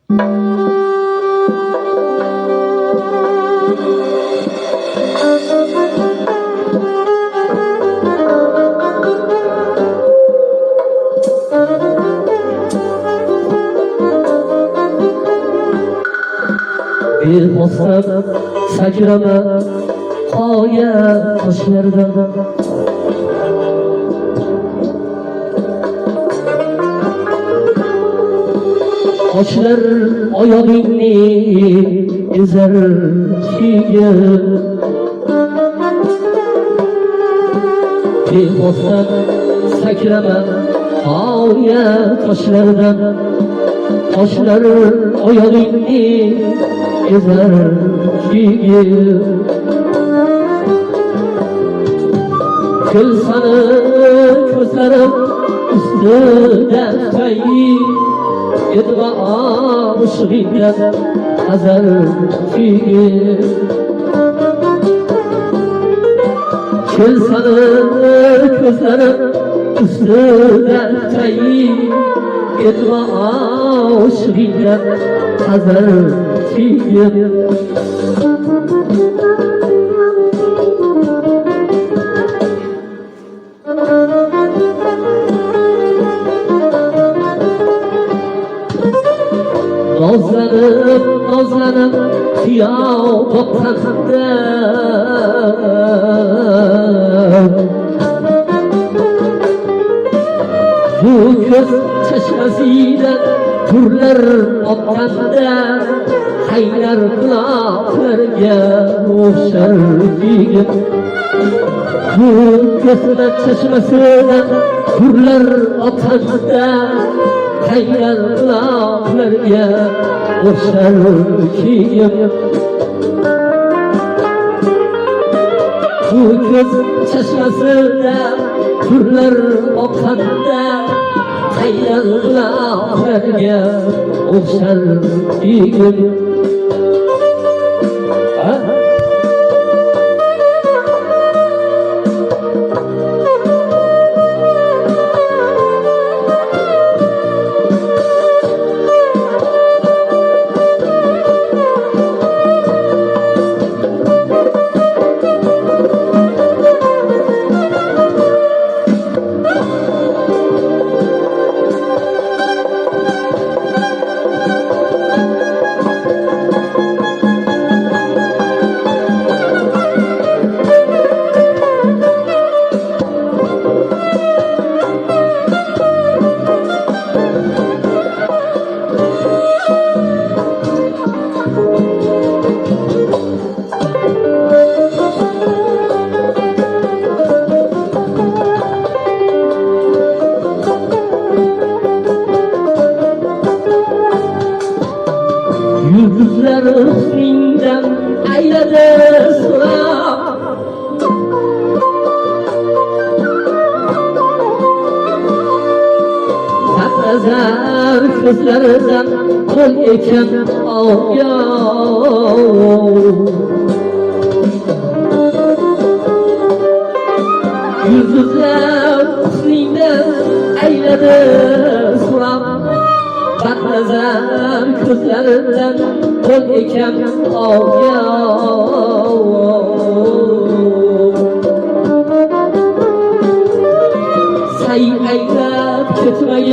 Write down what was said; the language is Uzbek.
Bir olsam sakrama qoya toshlardan toshlar oyog'ingni ezar kiygan bir olsam sakrama qoya toshlardan toshlar oyog'ingni ezar kiygan kulsani ko'zlarim ustida tayi yetma oshig'ingdan hazar kiygan kulsani ko'zlarim ustida tayi yetma oshig'ingdan hazar kiygan Nozlanıp kıyao boqanda bu ko'z chashmasidan turlar oqqanda hayrar quloqlarga o'xshar yigit bu ko'zlar chashmasidan turlar oqqanda hayral quloqlarga o'xshar kiyim bu ko'z chashmasida turlar oqqanda hayral quloqlarga o'xshar kiyim Yıldızlar üstünden ayladı sıra Tatlılar kızlarından kol eken ağya Yıldızlar üstünden ayladı sıra Bakmazar kızlarından kol eken ağya Say aylab ketmeye